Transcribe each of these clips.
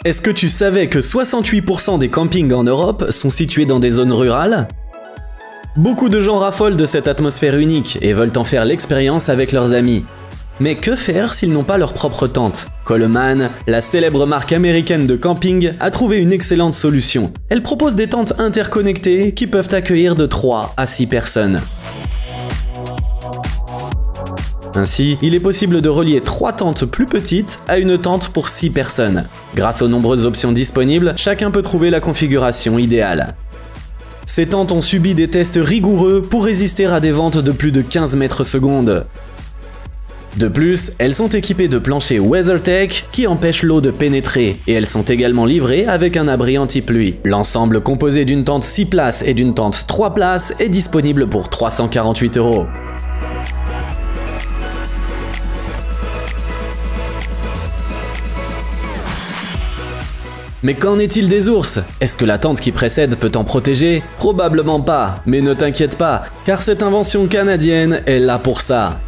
Est-ce que tu savais que 68% des campings en Europe sont situés dans des zones rurales? Beaucoup de gens raffolent de cette atmosphère unique et veulent en faire l'expérience avec leurs amis. Mais que faire s'ils n'ont pas leur propre tente? Coleman, la célèbre marque américaine de camping, a trouvé une excellente solution. Elle propose des tentes interconnectées qui peuvent accueillir de 3 à 6 personnes. Ainsi, il est possible de relier 3 tentes plus petites à une tente pour 6 personnes. Grâce aux nombreuses options disponibles, chacun peut trouver la configuration idéale. Ces tentes ont subi des tests rigoureux pour résister à des ventes de plus de 15 mètres secondes. De plus, elles sont équipées de planchers WeatherTech qui empêchent l'eau de pénétrer, et elles sont également livrées avec un abri anti-pluie. L'ensemble composé d'une tente 6 places et d'une tente 3 places est disponible pour 348 €. Mais qu'en est-il des ours? Est-ce que la tente qui précède peut t'en protéger? Probablement pas, mais ne t'inquiète pas, car cette invention canadienne est là pour ça.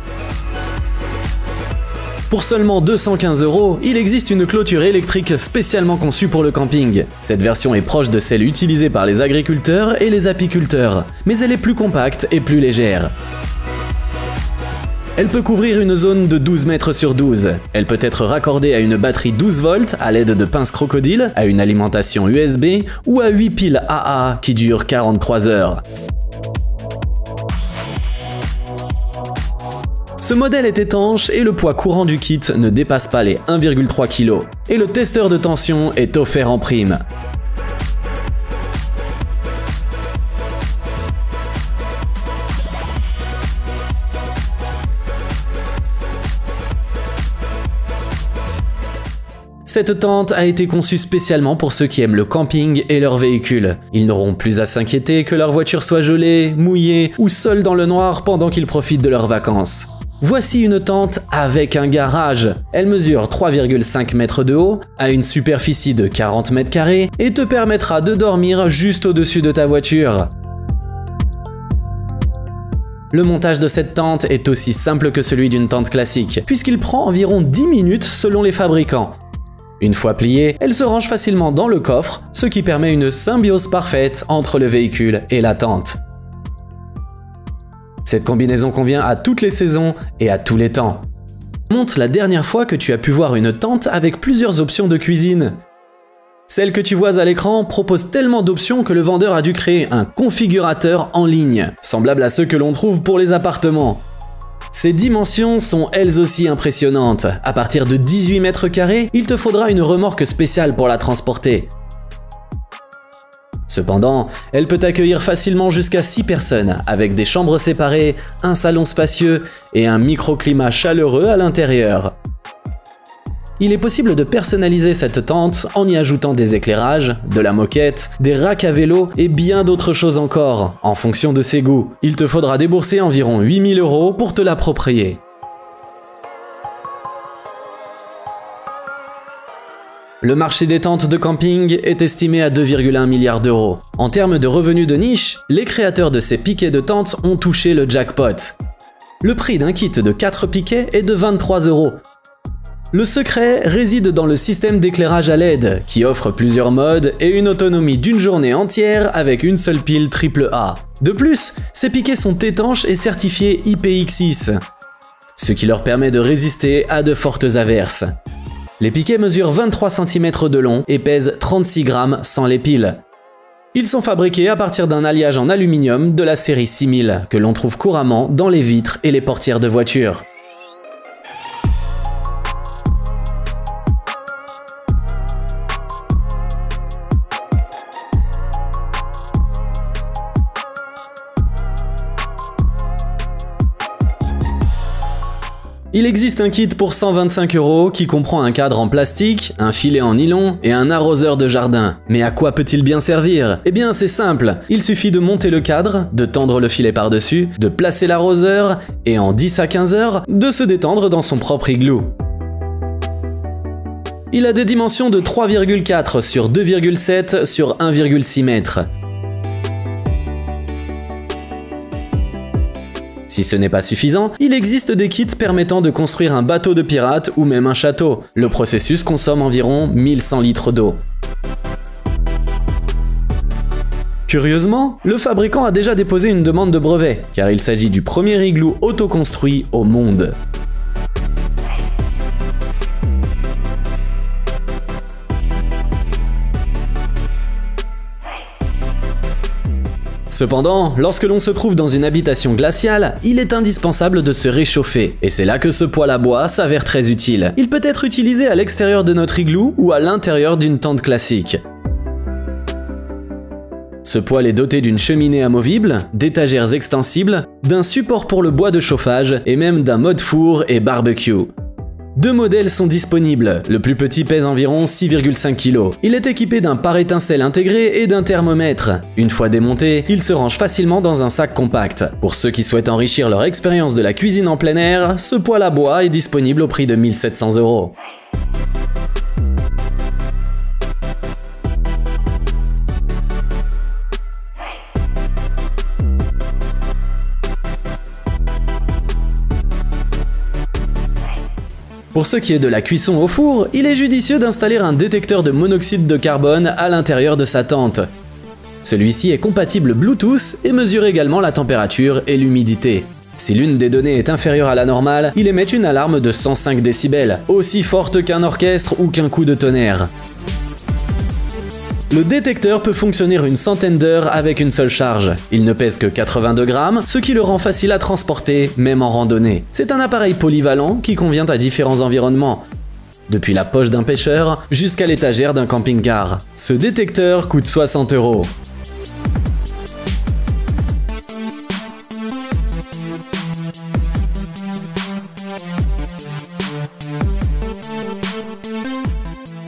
Pour seulement 215 €, il existe une clôture électrique spécialement conçue pour le camping. Cette version est proche de celle utilisée par les agriculteurs et les apiculteurs, mais elle est plus compacte et plus légère. Elle peut couvrir une zone de 12 mètres sur 12. Elle peut être raccordée à une batterie 12 volts à l'aide de pinces crocodile, à une alimentation USB ou à 8 piles AA qui durent 43 heures. Ce modèle est étanche et le poids courant du kit ne dépasse pas les 1,3 kg. Et le testeur de tension est offert en prime. Cette tente a été conçue spécialement pour ceux qui aiment le camping et leur véhicule. Ils n'auront plus à s'inquiéter que leur voiture soit gelée, mouillée ou seule dans le noir pendant qu'ils profitent de leurs vacances. Voici une tente avec un garage. Elle mesure 3,5 mètres de haut, a une superficie de 40 mètres carrés et te permettra de dormir juste au-dessus de ta voiture. Le montage de cette tente est aussi simple que celui d'une tente classique, puisqu'il prend environ 10 minutes selon les fabricants. Une fois pliée, elle se range facilement dans le coffre, ce qui permet une symbiose parfaite entre le véhicule et la tente. Cette combinaison convient à toutes les saisons et à tous les temps. Montre la dernière fois que tu as pu voir une tente avec plusieurs options de cuisine. Celle que tu vois à l'écran propose tellement d'options que le vendeur a dû créer un configurateur en ligne, semblable à ceux que l'on trouve pour les appartements. Ces dimensions sont elles aussi impressionnantes. À partir de 18 mètres carrés, il te faudra une remorque spéciale pour la transporter. Cependant, elle peut accueillir facilement jusqu'à 6 personnes, avec des chambres séparées, un salon spacieux et un microclimat chaleureux à l'intérieur. Il est possible de personnaliser cette tente en y ajoutant des éclairages, de la moquette, des racks à vélo et bien d'autres choses encore, en fonction de ses goûts. Il te faudra débourser environ 8 000 € pour te l'approprier. Le marché des tentes de camping est estimé à 2,1 milliards d'euros. En termes de revenus de niche, les créateurs de ces piquets de tentes ont touché le jackpot. Le prix d'un kit de 4 piquets est de 23 €. Le secret réside dans le système d'éclairage à LED, qui offre plusieurs modes et une autonomie d'une journée entière avec une seule pile AAA. De plus, ces piquets sont étanches et certifiés IPX6, ce qui leur permet de résister à de fortes averses. Les piquets mesurent 23 cm de long et pèsent 36 grammes sans les piles. Ils sont fabriqués à partir d'un alliage en aluminium de la série 6000, que l'on trouve couramment dans les vitres et les portières de voitures. Il existe un kit pour 125 € qui comprend un cadre en plastique, un filet en nylon et un arroseur de jardin. Mais à quoi peut-il bien servir? Eh bien c'est simple, il suffit de monter le cadre, de tendre le filet par-dessus, de placer l'arroseur et en 10 à 15 heures, de se détendre dans son propre igloo. Il a des dimensions de 3,4 sur 2,7 sur 1,6 mètres. Si ce n'est pas suffisant, il existe des kits permettant de construire un bateau de pirate ou même un château. Le processus consomme environ 1100 litres d'eau. Curieusement, le fabricant a déjà déposé une demande de brevet, car il s'agit du premier igloo autoconstruit au monde. Cependant, lorsque l'on se trouve dans une habitation glaciale, il est indispensable de se réchauffer, et c'est là que ce poêle à bois s'avère très utile. Il peut être utilisé à l'extérieur de notre igloo ou à l'intérieur d'une tente classique. Ce poêle est doté d'une cheminée amovible, d'étagères extensibles, d'un support pour le bois de chauffage et même d'un mode four et barbecue. Deux modèles sont disponibles, le plus petit pèse environ 6,5 kg. Il est équipé d'un pare-étincelle intégré et d'un thermomètre. Une fois démonté, il se range facilement dans un sac compact. Pour ceux qui souhaitent enrichir leur expérience de la cuisine en plein air, ce poêle à bois est disponible au prix de 1 700 €. Pour ce qui est de la cuisson au four, il est judicieux d'installer un détecteur de monoxyde de carbone à l'intérieur de sa tente. Celui-ci est compatible Bluetooth et mesure également la température et l'humidité. Si l'une des données est inférieure à la normale, il émet une alarme de 105 décibels, aussi forte qu'un orchestre ou qu'un coup de tonnerre. Le détecteur peut fonctionner une centaine d'heures avec une seule charge. Il ne pèse que 82 grammes, ce qui le rend facile à transporter, même en randonnée. C'est un appareil polyvalent qui convient à différents environnements, depuis la poche d'un pêcheur jusqu'à l'étagère d'un camping-car. Ce détecteur coûte 60 €.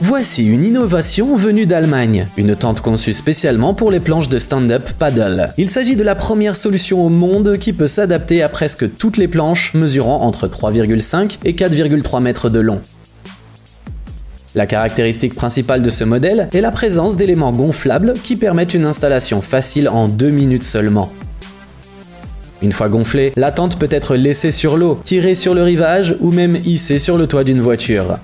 Voici une innovation venue d'Allemagne, une tente conçue spécialement pour les planches de stand-up paddle. Il s'agit de la première solution au monde qui peut s'adapter à presque toutes les planches mesurant entre 3,5 et 4,3 mètres de long. La caractéristique principale de ce modèle est la présence d'éléments gonflables qui permettent une installation facile en 2 minutes seulement. Une fois gonflée, la tente peut être laissée sur l'eau, tirée sur le rivage ou même hissée sur le toit d'une voiture.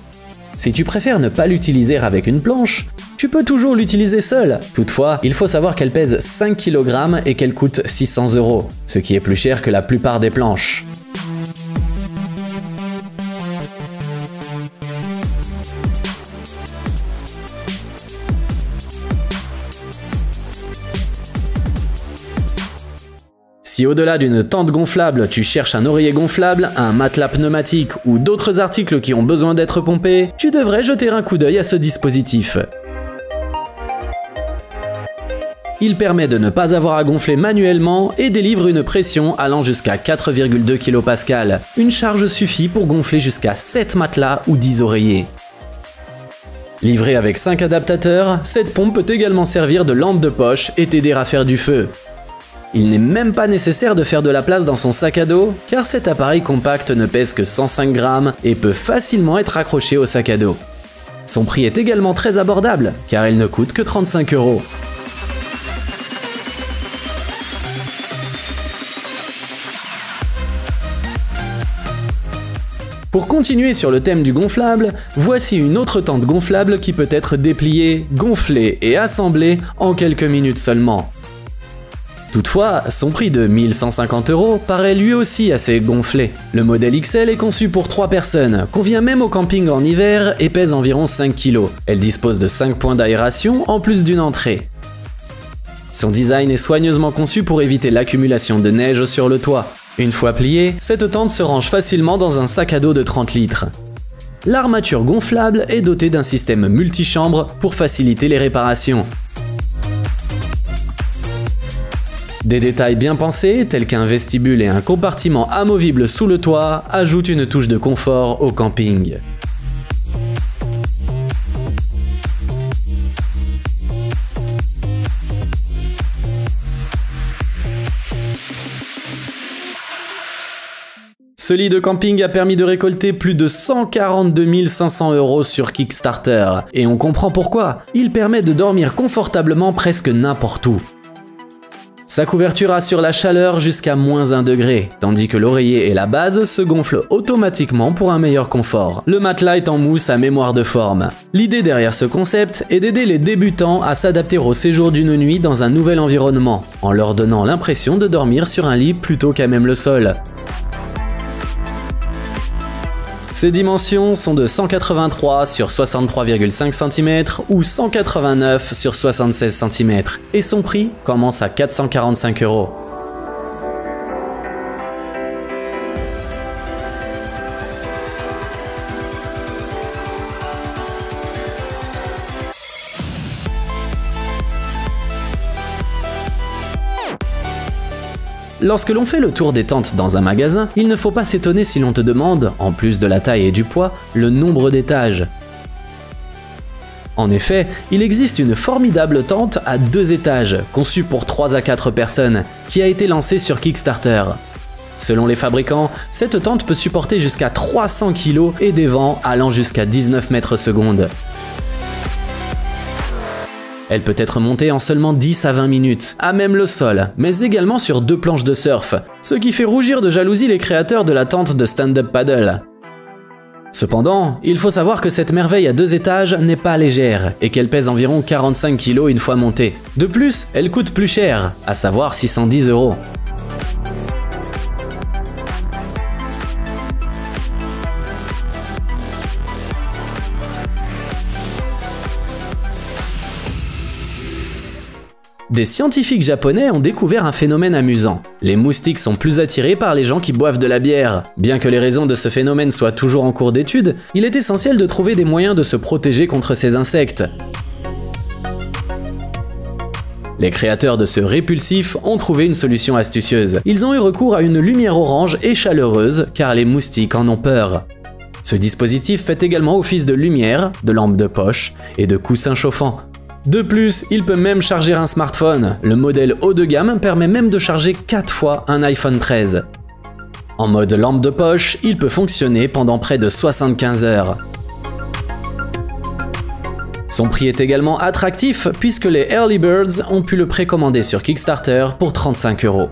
Si tu préfères ne pas l'utiliser avec une planche, tu peux toujours l'utiliser seul. Toutefois, il faut savoir qu'elle pèse 5 kg et qu'elle coûte 600 €, ce qui est plus cher que la plupart des planches. Si au-delà d'une tente gonflable, tu cherches un oreiller gonflable, un matelas pneumatique ou d'autres articles qui ont besoin d'être pompés, tu devrais jeter un coup d'œil à ce dispositif. Il permet de ne pas avoir à gonfler manuellement et délivre une pression allant jusqu'à 4,2 kPa. Une charge suffit pour gonfler jusqu'à 7 matelas ou 10 oreillers. Livré avec 5 adaptateurs, cette pompe peut également servir de lampe de poche et t'aider à faire du feu. Il n'est même pas nécessaire de faire de la place dans son sac à dos, car cet appareil compact ne pèse que 105 grammes et peut facilement être accroché au sac à dos. Son prix est également très abordable, car il ne coûte que 35 €. Pour continuer sur le thème du gonflable, voici une autre tente gonflable qui peut être dépliée, gonflée et assemblée en quelques minutes seulement. Toutefois, son prix de 1 150 € paraît lui aussi assez gonflé. Le modèle XL est conçu pour 3 personnes, convient même au camping en hiver et pèse environ 5 kg. Elle dispose de 5 points d'aération en plus d'une entrée. Son design est soigneusement conçu pour éviter l'accumulation de neige sur le toit. Une fois pliée, cette tente se range facilement dans un sac à dos de 30 litres. L'armature gonflable est dotée d'un système multichambre pour faciliter les réparations. Des détails bien pensés, tels qu'un vestibule et un compartiment amovible sous le toit, ajoutent une touche de confort au camping. Ce lit de camping a permis de récolter plus de 142 500 € sur Kickstarter. Et on comprend pourquoi. Il permet de dormir confortablement presque n'importe où. Sa couverture assure la chaleur jusqu'à -1 degré, tandis que l'oreiller et la base se gonflent automatiquement pour un meilleur confort. Le matelas est en mousse à mémoire de forme. L'idée derrière ce concept est d'aider les débutants à s'adapter au séjour d'une nuit dans un nouvel environnement, en leur donnant l'impression de dormir sur un lit plutôt qu'à même le sol. Ses dimensions sont de 183 sur 63,5 cm ou 189 sur 76 cm et son prix commence à 445 €. Lorsque l'on fait le tour des tentes dans un magasin, il ne faut pas s'étonner si l'on te demande, en plus de la taille et du poids, le nombre d'étages. En effet, il existe une formidable tente à 2 étages, conçue pour 3 à 4 personnes, qui a été lancée sur Kickstarter. Selon les fabricants, cette tente peut supporter jusqu'à 300 kg et des vents allant jusqu'à 19 mètres secondes. Elle peut être montée en seulement 10 à 20 minutes, à même le sol, mais également sur 2 planches de surf, ce qui fait rougir de jalousie les créateurs de la tente de stand-up paddle. Cependant, il faut savoir que cette merveille à 2 étages n'est pas légère et qu'elle pèse environ 45 kg une fois montée. De plus, elle coûte plus cher, à savoir 610 €. Des scientifiques japonais ont découvert un phénomène amusant. Les moustiques sont plus attirés par les gens qui boivent de la bière. Bien que les raisons de ce phénomène soient toujours en cours d'étude, il est essentiel de trouver des moyens de se protéger contre ces insectes. Les créateurs de ce répulsif ont trouvé une solution astucieuse. Ils ont eu recours à une lumière orange et chaleureuse car les moustiques en ont peur. Ce dispositif fait également office de lumière, de lampe de poche et de coussin chauffant. De plus, il peut même charger un smartphone. Le modèle haut de gamme permet même de charger 4 fois un iPhone 13. En mode lampe de poche, il peut fonctionner pendant près de 75 heures. Son prix est également attractif puisque les Early Birds ont pu le précommander sur Kickstarter pour 35 €.